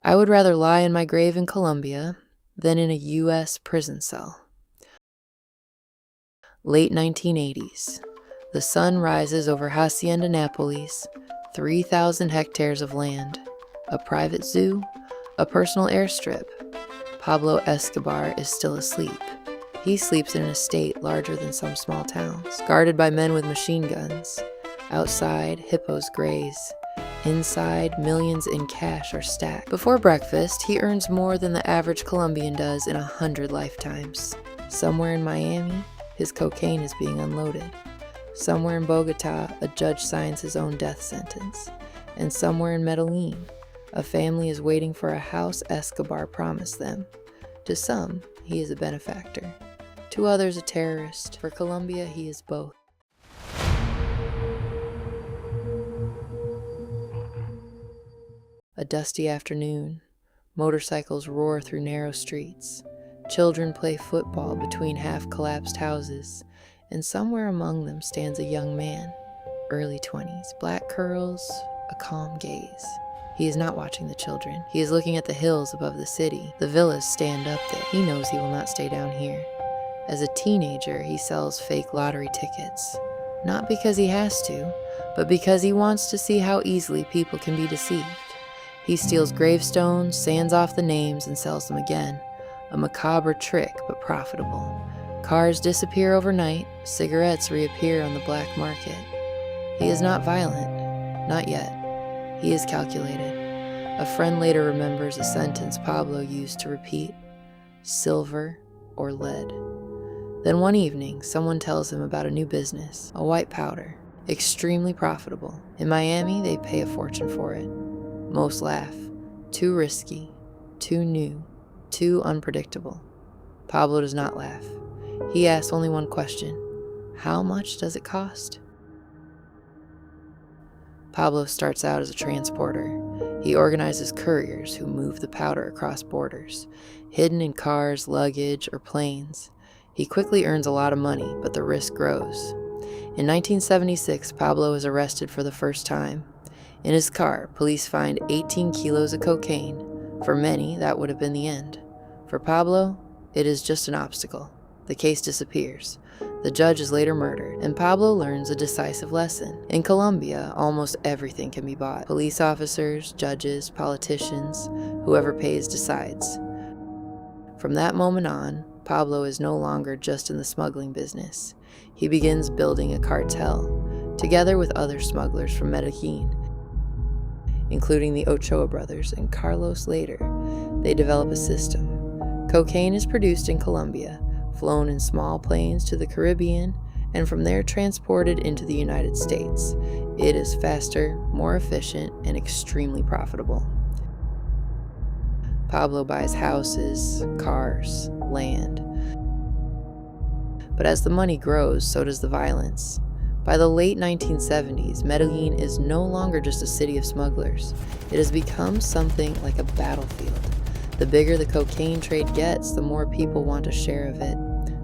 I would rather lie in my grave in Colombia than in a U.S. prison cell. Late 1980s. The sun rises over Hacienda Nápoles, 3,000 hectares of land, a private zoo, a personal airstrip. Pablo Escobar is still asleep. He sleeps in an estate larger than some small towns, guarded by men with machine guns. Outside, hippos graze. Inside, millions in cash are stacked. Before breakfast, he earns more than the average Colombian does in 100 lifetimes. Somewhere in Miami, his cocaine is being unloaded. Somewhere in Bogota, a judge signs his own death sentence. And somewhere in Medellín, a family is waiting for a house Escobar promised them. To some, he is a benefactor. To others, a terrorist. For Colombia, he is both. A dusty afternoon. Motorcycles roar through narrow streets. Children play football between half-collapsed houses. And somewhere among them stands a young man, early 20s, black curls, a calm gaze. He is not watching the children. He is looking at the hills above the city. The villas stand up there. He knows he will not stay down here. As a teenager, he sells fake lottery tickets. Not because he has to, but because he wants to see how easily people can be deceived. He steals gravestones, sands off the names, and sells them again. A macabre trick, but profitable. Cars disappear overnight, cigarettes reappear on the black market. He is not violent, not yet. He is calculated. A friend later remembers a sentence Pablo used to repeat, silver or lead. Then one evening, someone tells him about a new business, a white powder, extremely profitable. In Miami, they pay a fortune for it. Most laugh. Too risky, too new, too unpredictable. Pablo does not laugh. He asks only one question. How much does it cost? Pablo starts out as a transporter. He organizes couriers who move the powder across borders, hidden in cars, luggage, or planes. He quickly earns a lot of money, but the risk grows. In 1976, Pablo is arrested for the first time. In his car, police find 18 kilos of cocaine. For many, that would have been the end. For Pablo, it is just an obstacle. The case disappears. The judge is later murdered, and Pablo learns a decisive lesson. In Colombia, almost everything can be bought. Police officers, judges, politicians, whoever pays decides. From that moment on, Pablo is no longer just in the smuggling business. He begins building a cartel, together with other smugglers from Medellín, including the Ochoa brothers and Carlos later. They develop a system. Cocaine is produced in Colombia, flown in small planes to the Caribbean, and from there transported into the United States. It is faster, more efficient, and extremely profitable. Pablo buys houses, cars, land. But as the money grows, so does the violence. By the late 1970s, Medellín is no longer just a city of smugglers. It has become something like a battlefield. The bigger the cocaine trade gets, the more people want a share of it.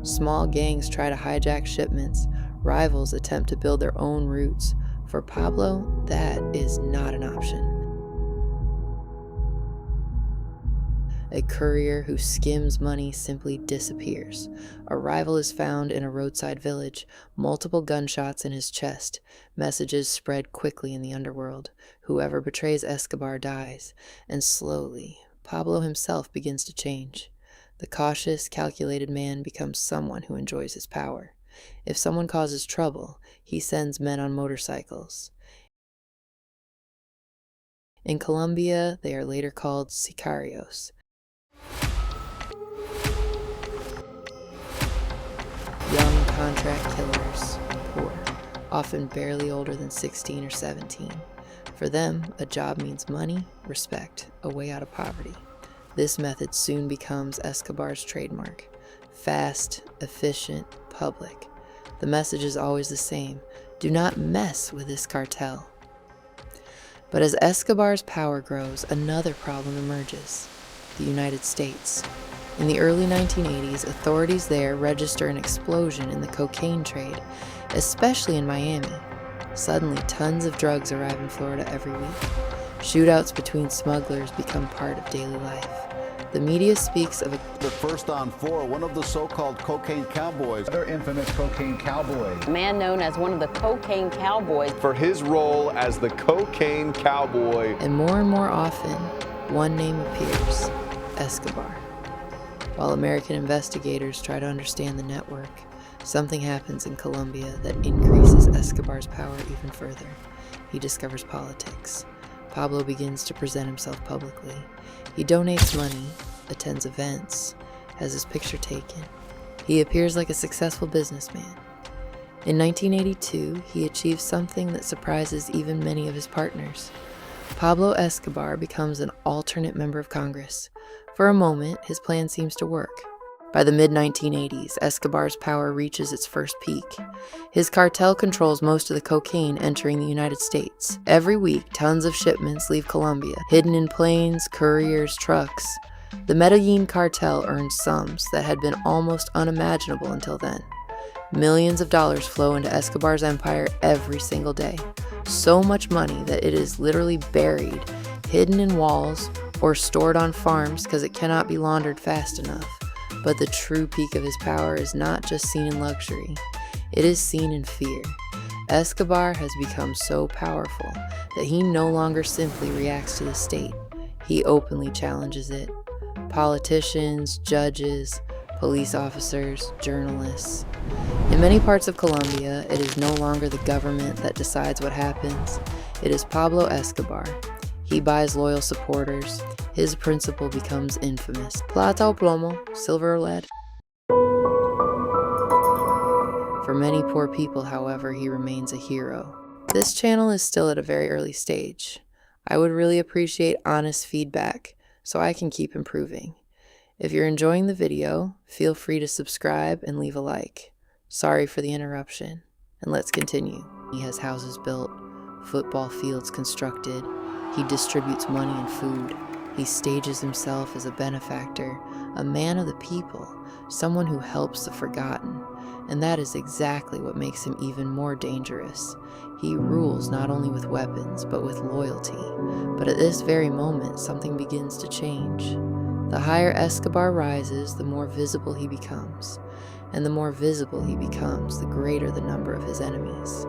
Small gangs try to hijack shipments. Rivals attempt to build their own routes. For Pablo, that is not an option. A courier who skims money simply disappears. A rival is found in a roadside village, multiple gunshots in his chest. Messages spread quickly in the underworld. Whoever betrays Escobar dies. And slowly, Pablo himself begins to change. The cautious, calculated man becomes someone who enjoys his power. If someone causes trouble, he sends men on motorcycles. In Colombia, they are later called sicarios. Young contract killers, poor, often barely older than 16 or 17. For them, a job means money, respect, a way out of poverty. This method soon becomes Escobar's trademark. Fast, efficient, public. The message is always the same. Do not mess with this cartel. But as Escobar's power grows, another problem emerges. The United States. In the early 1980s, authorities there register an explosion in the cocaine trade, especially in Miami. Suddenly, tons of drugs arrive in Florida every week. Shootouts between smugglers become part of daily life. The media speaks of the first on four, one of the so-called cocaine cowboys. Another infamous cocaine cowboy. A man known as one of the cocaine cowboys. For his role as the cocaine cowboy. And more often, one name appears: Escobar. While American investigators try to understand the network, something happens in Colombia that increases Escobar's power even further. He discovers politics. Pablo begins to present himself publicly. He donates money, attends events, has his picture taken. He appears like a successful businessman. In 1982, he achieves something that surprises even many of his partners. Pablo Escobar becomes an alternate member of Congress. For a moment, his plan seems to work. By the mid-1980s, Escobar's power reaches its first peak. His cartel controls most of the cocaine entering the United States. Every week, tons of shipments leave Colombia, hidden in planes, couriers, trucks. The Medellín Cartel earns sums that had been almost unimaginable until then. Millions of dollars flow into Escobar's empire every single day. So much money that it is literally buried, hidden in walls, or stored on farms because it cannot be laundered fast enough. But the true peak of his power is not just seen in luxury, it is seen in fear. Escobar has become so powerful that he no longer simply reacts to the state, he openly challenges it. Politicians, judges, police officers, journalists. In many parts of Colombia, it is no longer the government that decides what happens, it is Pablo Escobar. He buys loyal supporters. His principle becomes infamous. Plata o Plomo, silver or lead. For many poor people, however, he remains a hero. This channel is still at a very early stage. I would really appreciate honest feedback so I can keep improving. If you're enjoying the video, feel free to subscribe and leave a like. Sorry for the interruption, and let's continue. He has houses built, football fields constructed. He distributes money and food. He stages himself as a benefactor, a man of the people, someone who helps the forgotten. And that is exactly what makes him even more dangerous. He rules not only with weapons, but with loyalty. But at this very moment, something begins to change. The higher Escobar rises, the more visible he becomes. And the more visible he becomes, the greater the number of his enemies.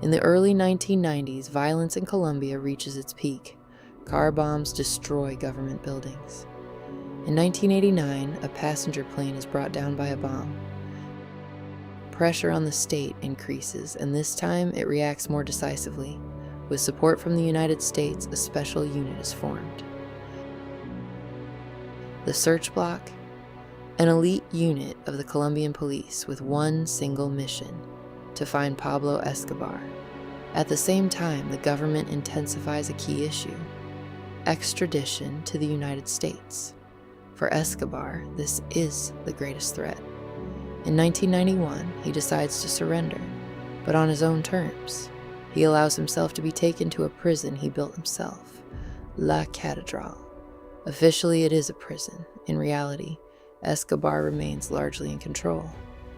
In the early 1990s, violence in Colombia reaches its peak. Car bombs destroy government buildings. In 1989, a passenger plane is brought down by a bomb. Pressure on the state increases, and this time it reacts more decisively. With support from the United States, a special unit is formed. The Search Bloc, an elite unit of the Colombian police with one single mission: to find Pablo Escobar. At the same time, the government intensifies a key issue: extradition to the United States. For Escobar, this is the greatest threat. In 1991, he decides to surrender, but on his own terms. He allows himself to be taken to a prison he built himself, La Catedral. Officially, it is a prison. In reality, Escobar remains largely in control.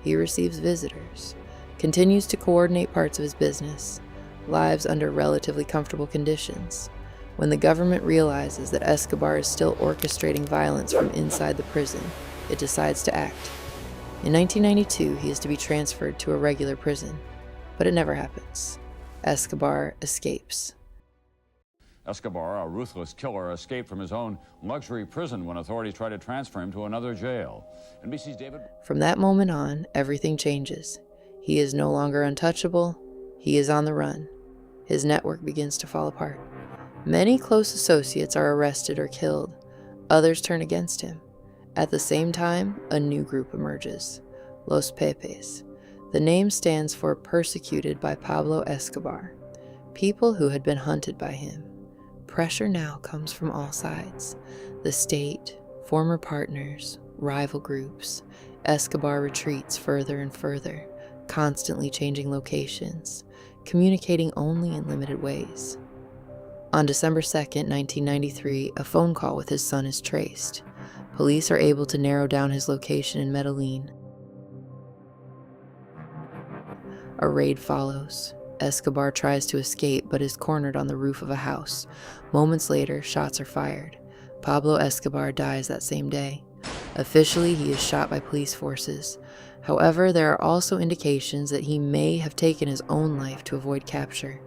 He receives visitors, continues to coordinate parts of his business, lives under relatively comfortable conditions. When the government realizes that Escobar is still orchestrating violence from inside the prison, it decides to act. In 1992, he is to be transferred to a regular prison, but it never happens. Escobar escapes. Escobar, a ruthless killer, escaped from his own luxury prison when authorities tried to transfer him to another jail. NBC's David. From that moment on, everything changes. He is no longer untouchable. He is on the run. His network begins to fall apart. Many close associates are arrested or killed. Others turn against him. At the same time, a new group emerges: Los Pepes. The name stands for persecuted by Pablo Escobar, people who had been hunted by him. Pressure now comes from all sides: the state, former partners, rival groups. Escobar retreats further and further, constantly changing locations, communicating only in limited ways. On December 2nd, 1993, a phone call with his son is traced. Police are able to narrow down his location in Medellín. A raid follows. Escobar tries to escape but is cornered on the roof of a house. Moments later, shots are fired. Pablo Escobar dies that same day. Officially, he is shot by police forces. However, there are also indications that he may have taken his own life to avoid capture.